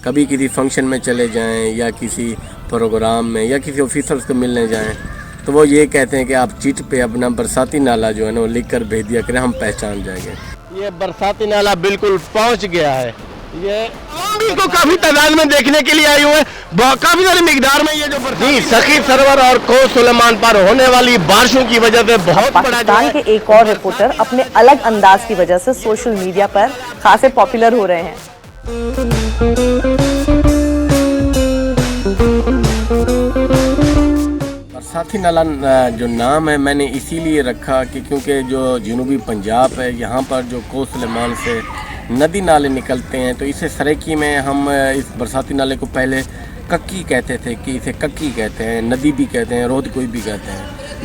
کبھی کسی فنکشن میں چلے جائیں یا کسی پروگرام میں یا کسی آفیسرز کو ملنے جائیں تو وہ یہ کہتے ہیں کہ آپ چٹ پہ اپنا برساتی نالا جو ہے نا وہ لکھ کر بھیج دیا کریں، ہم پہچان جائیں گے۔ یہ برساتی نالا بالکل پہنچ گیا ہے، یہ عوام کو کافی تعداد میں دیکھنے کے لیے آئی ہوئے ہیں، کافی ساری مقدار میں یہ جو سخی سرور اور کوہ سلیمان پر ہونے والی بارشوں کی وجہ سے بہت بڑا پاکستان کے ایک اور رپورٹر اپنے الگ انداز کی وجہ سے سوشل میڈیا پر خاصے پاپولر ہو رہے ہیں۔ برساتی نالا جو نام ہے میں نے اسی لیے رکھا کہ کیونکہ جو جنوبی پنجاب ہے یہاں پر جو کوہ سلیمان سے ندی نالے نکلتے ہیں تو اسے سریکی میں ہم اس برساتی نالے کو پہلے ککی کہتے تھے کہ اسے ککی کہتے ہیں، ندی بھی کہتے ہیں، رود کوئی بھی کہتے ہیں،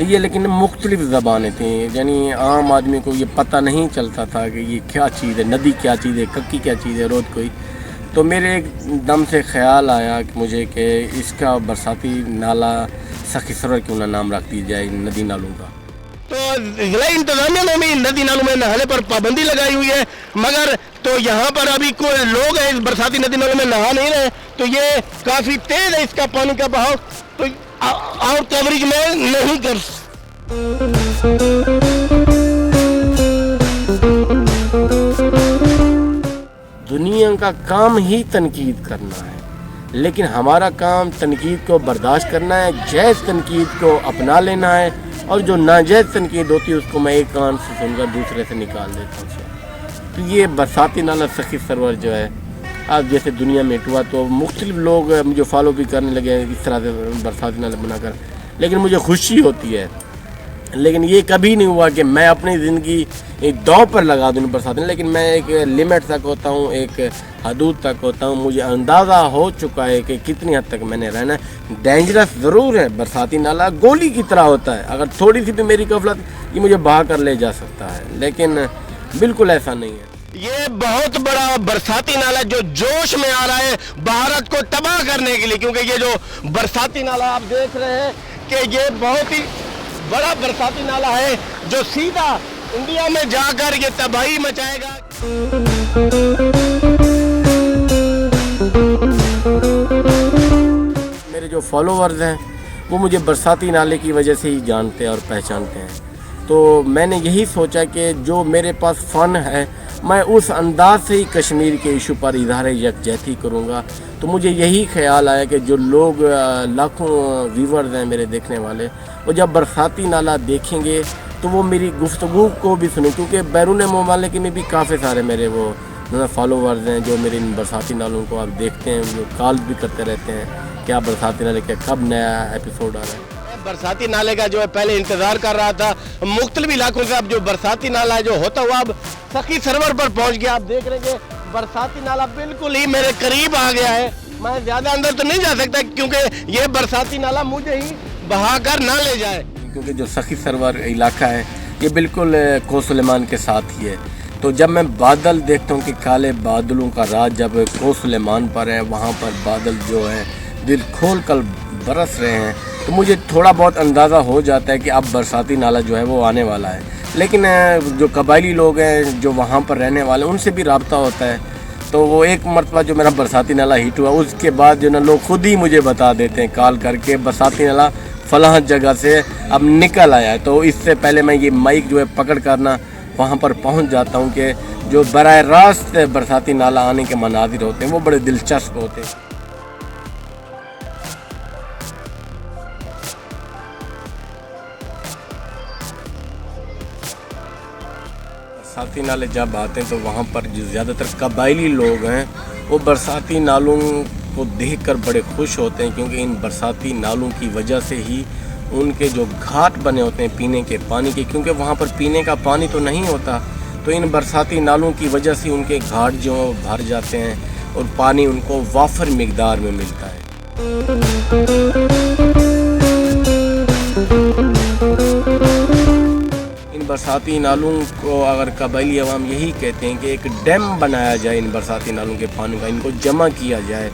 یہ لیکن مختلف زبانیں تھیں، یعنی عام آدمی کو یہ پتہ نہیں چلتا تھا کہ یہ کیا چیز ہے، ندی کیا چیز ہے، ککی کیا چیز ہے، رود کوئی۔ تو میرے ایک دم سے خیال آیا کہ مجھے کہ اس کا برساتی نالا سخی سرور کیوں نہ نام رکھ دی جائے ندی نالوں کا۔ تو ضلع انتظامیہ نے بھی ندی نالوں میں نہانے پر پابندی لگائی ہوئی ہے، مگر تو یہاں پر ابھی کوئی لوگ ہیں اس برساتی ندی نالوں میں نہا نہیں رہے، تو یہ کافی تیز ہے اس کا پانی کا بہاؤ، تو اور کوریج میں نہیں کر دنیا کا کام ہی تنقید کرنا ہے، لیکن ہمارا کام تنقید کو برداشت کرنا ہے، جائز تنقید کو اپنا لینا ہے، اور جو ناجائز تنقید ہوتی ہے اس کو میں ایک کان سے سن کر دوسرے سے نکال دیتا ہوں۔ تو یہ برساتی نالا سخی سرور جو ہے اب جیسے دنیا میں ہوا تو مختلف لوگ مجھے فالو بھی کرنے لگے ہیں اس طرح سے برساتی نالا بنا کر، لیکن مجھے خوشی ہوتی ہے، لیکن یہ کبھی نہیں ہوا کہ میں اپنی زندگی ایک داؤ پر لگا دوں برساتی، لیکن میں ایک لمٹ تک ہوتا ہوں، ایک حدود تک ہوتا ہوں، مجھے اندازہ ہو چکا ہے کہ کتنی حد تک میں نے رہنا ہے۔ ڈینجرس ضرور ہے، برساتی نالا گولی کی طرح ہوتا ہے، اگر تھوڑی سی بھی میری غفلت یہ مجھے بہا کر لے جا سکتا ہے، لیکن بالکل ایسا نہیں ہے۔ یہ بہت بڑا برساتی نالا جو جوش میں آ رہا ہے بھارت کو تباہ کرنے کے لیے، کیونکہ یہ جو برساتی نالا آپ دیکھ رہے ہیں کہ یہ بہت ہی بڑا برساتی نالا ہے جو سیدھا انڈیا میں جا کر یہ تباہی مچائے گا۔ میرے جو فالوورز ہیں وہ مجھے برساتی نالے کی وجہ سے ہی جانتے اور پہچانتے ہیں، تو میں نے یہی سوچا کہ جو میرے پاس فن ہے میں اس انداز سے ہی کشمیر کے ایشو پر اظہار یکجہتی کروں گا۔ تو مجھے یہی خیال آیا کہ جو لوگ لاکھوں ویورز ہیں میرے دیکھنے والے، وہ جب برساتی نالا دیکھیں گے تو وہ میری گفتگو کو بھی سنیں، کیونکہ بیرون ممالک میں بھی کافی سارے میرے وہ فالوورز ہیں جو میرے ان برساتی نالوں کو آپ دیکھتے ہیں، وہ کال بھی کرتے رہتے ہیں کہ آپ برساتی نالے کا کب نیا ایپیسوڈ آ رہا ہے۔ برساتی نالے کا جو ہے پہلے انتظار کر رہا تھا مختلف علاقوں سے، اب جو برساتی نالا ہے جو ہوتا ہوا اب سخی سرور پر پہنچ گیا۔ آپ دیکھ رہے ہیں کہ برساتی نالا بالکل ہی میرے قریب آ گیا ہے، میں زیادہ اندر تو نہیں جا سکتا کیونکہ یہ برساتی نالا مجھے ہی بہا کر نہ لے جائے، کیونکہ جو سخی سرور علاقہ ہے یہ بالکل کوہ سلیمان کے ساتھ ہی ہے۔ تو جب میں بادل دیکھتا ہوں کہ کالے بادلوں کا راج جب کوہ سلیمان پر ہے، وہاں پر بادل جو ہے دل کھول کر برس رہے ہیں، تو مجھے تھوڑا بہت اندازہ ہو جاتا ہے کہ اب برساتی نالا جو ہے وہ آنے والا ہے۔ لیکن جو قبائلی لوگ ہیں جو وہاں پر رہنے والے ان سے بھی رابطہ ہوتا ہے، تو وہ ایک مرتبہ جو میرا برساتی نالا ہٹ ہوا اس کے بعد جو نا لوگ خود ہی مجھے بتا دیتے ہیں کال کر کے برساتی نالا فلاں جگہ سے اب نکل آیا ہے۔ تو اس سے پہلے میں یہ مائک جو ہے پکڑ کرنا وہاں پر پہنچ جاتا ہوں کہ جو براہ راست برساتی نالا آنے کے مناظر ہوتے ہیں وہ بڑے دلچسپ ہوتے ہیں۔ برساتی نالے جب آتے ہیں تو وہاں پر جو زیادہ تر قبائلی لوگ ہیں وہ برساتی نالوں کو دیکھ کر بڑے خوش ہوتے ہیں، کیونکہ ان برساتی نالوں کی وجہ سے ہی ان کے جو گھاٹ بنے ہوتے ہیں پینے کے پانی کے، کیونکہ وہاں پر پینے کا پانی تو نہیں ہوتا، تو ان برساتی نالوں کی وجہ سے ان کے گھاٹ جو بھر جاتے ہیں اور پانی ان کو وافر مقدار میں ملتا ہے۔ ان برساتی نالوں کو اگر قبائلی عوام یہی کہتے ہیں کہ ایک ڈیم بنایا جائے ان برساتی نالوں کے پانی کا، ان کو جمع کیا جائے،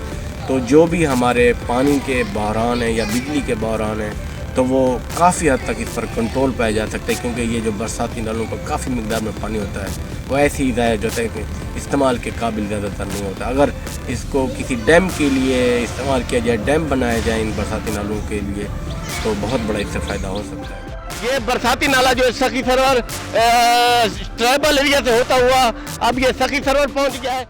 تو جو بھی ہمارے پانی کے بحران ہیں یا بجلی کے بحران ہیں تو وہ کافی حد تک اس پر کنٹرول پایا جا سکتا ہے، کیونکہ یہ جو برساتی نالوں کا کافی مقدار میں پانی ہوتا ہے وہ ایسی ہی ضائع ہوتا ہے کہ استعمال کے قابل زیادہ تر نہیں ہوتا۔ اگر اس کو کسی ڈیم کے لیے استعمال کیا جائے، ڈیم بنائے جائیں ان برساتی نالوں کے لیے، تو بہت بڑا اس سے فائدہ ہو سکتا ہے۔ یہ برساتی نالا جو ہے سخی سرور ٹرائبل ایریا سے ہوتا ہوا اب یہ سخی سرور پہنچ گیا ہے۔